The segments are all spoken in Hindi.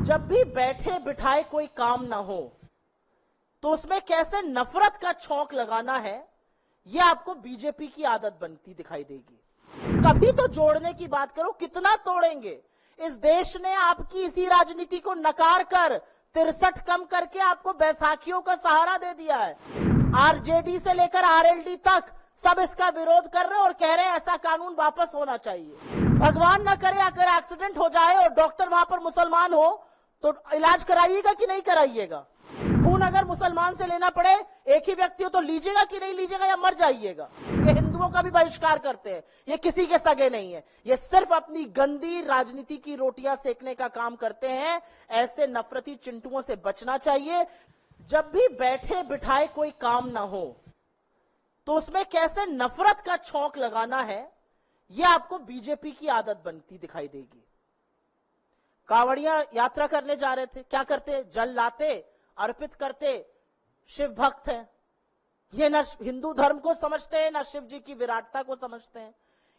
जब भी बैठे बिठाए कोई काम ना हो तो उसमें कैसे नफरत का छौंक लगाना है, यह आपको बीजेपी की आदत बनती दिखाई देगी। कभी तो जोड़ने की बात करो, कितना तोड़ेंगे। इस देश ने आपकी इसी राजनीति को नकार कर 63 कम करके आपको बैसाखियों का सहारा दे दिया है। आरजेडी से लेकर आरएलडी तक सब इसका विरोध कर रहे हैं और कह रहे हैं ऐसा कानून वापस होना चाहिए। भगवान ना करे अगर एक्सीडेंट हो जाए और डॉक्टर वहां पर मुसलमान हो तो इलाज कराइएगा कि नहीं कराइएगा? खून अगर मुसलमान से लेना पड़े, एक ही व्यक्ति हो तो लीजिएगा कि नहीं लीजिएगा, या मर जाइएगा? ये हिंदुओं का भी बहिष्कार करते हैं, ये किसी के सगे नहीं है, ये सिर्फ अपनी गंदी राजनीति की रोटियां सेकने का काम करते हैं। ऐसे नफरती चिंटुओं से बचना चाहिए। जब भी बैठे बिठाए कोई काम ना हो तो उसमें कैसे नफरत का छौंक लगाना है, यह आपको बीजेपी की आदत बनती दिखाई देगी। कांवड़िया यात्रा करने जा रहे थे, क्या करते? जल लाते, अर्पित करते, शिव भक्त हैं। ये न हिंदू धर्म को समझते हैं, न शिव जी की विराटता को समझते हैं।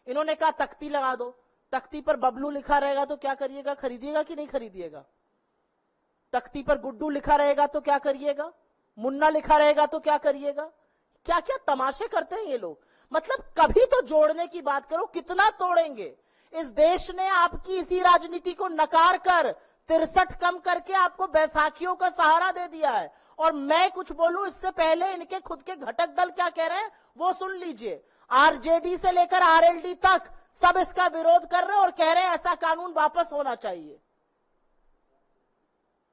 इन्होंने कहा तख्ती लगा दो, तख्ती पर बबलू लिखा रहेगा तो क्या करिएगा? खरीदिएगा कि नहीं खरीदिएगा? तख्ती पर गुड्डू लिखा रहेगा तो क्या करिएगा? मुन्ना लिखा रहेगा तो क्या करिएगा? क्या क्या तमाशे करते हैं ये लोग। मतलब कभी तो जोड़ने की बात करो, कितना तोड़ेंगे। इस देश ने आपकी इसी राजनीति को नकार कर 63 कम करके आपको बैसाखियों का सहारा दे दिया है। और मैं कुछ बोलूं इससे पहले इनके खुद के घटक दल क्या कह रहे हैं वो सुन लीजिए। आरजेडी से लेकर आरएलडी तक सब इसका विरोध कर रहे हैं और कह रहे हैं ऐसा कानून वापस होना चाहिए।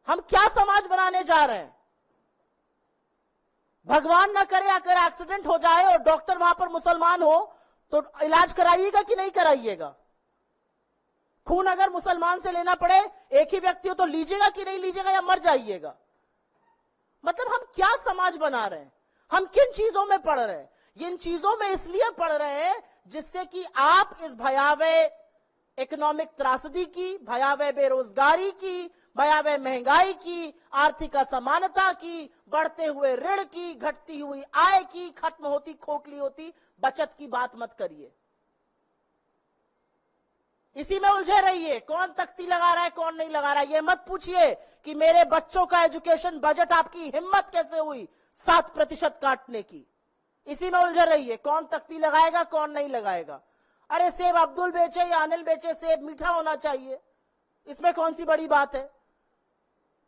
हम क्या समाज बनाने जा रहे हैं? भगवान ना करे अगर एक्सीडेंट हो जाए और डॉक्टर वहां पर मुसलमान हो तो इलाज कराइएगा कि नहीं कराइएगा? खून अगर मुसलमान से लेना पड़े, एक ही व्यक्ति हो तो लीजिएगा कि नहीं लीजिएगा, या मर जाइएगा? मतलब हम क्या समाज बना रहे हैं? हम किन चीजों में पढ़ रहे हैं? इन चीजों में इसलिए पढ़ रहे हैं जिससे कि आप इस भयावह इकोनॉमिक त्रासदी की, भयावह बेरोजगारी की, भयावह महंगाई की, आर्थिक असमानता की, बढ़ते हुए ऋण की, घटती हुई आय की, खत्म होती खोखली होती बचत की बात मत करिए। इसी में उलझे रहिए। कौन तख्ती लगा रहा है कौन नहीं लगा रहा है ये मत पूछिए कि मेरे बच्चों का एजुकेशन बजट आपकी हिम्मत कैसे हुई 7% काटने की। इसी में उलझे रहिए, कौन तख्ती लगाएगा कौन नहीं लगाएगा। अरे सेब अब्दुल बेचे या अनिल बेचे, सेब मीठा होना चाहिए, इसमें कौन सी बड़ी बात है।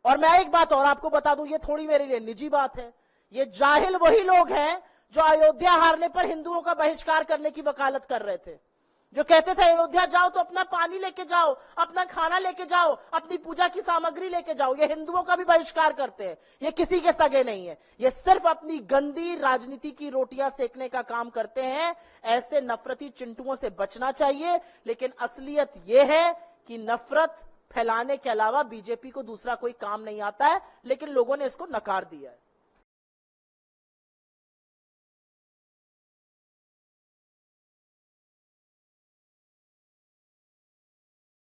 और मैं एक बात और आपको बता दूं, ये थोड़ी मेरे लिए निजी बात है। ये जाहिल वही लोग हैं जो अयोध्या हारने पर हिंदुओं का बहिष्कार करने की वकालत कर रहे थे, जो कहते थे अयोध्या जाओ तो अपना पानी लेके जाओ, अपना खाना लेके जाओ, अपनी पूजा की सामग्री लेके जाओ। ये हिंदुओं का भी बहिष्कार करते हैं, ये किसी के सगे नहीं है, ये सिर्फ अपनी गंदी राजनीति की रोटियां सेकने का काम करते हैं। ऐसे नफरती चिंटुओं से बचना चाहिए। लेकिन असलियत यह है कि नफरत फैलाने के अलावा बीजेपी को दूसरा कोई काम नहीं आता है, लेकिन लोगों ने इसको नकार दिया है।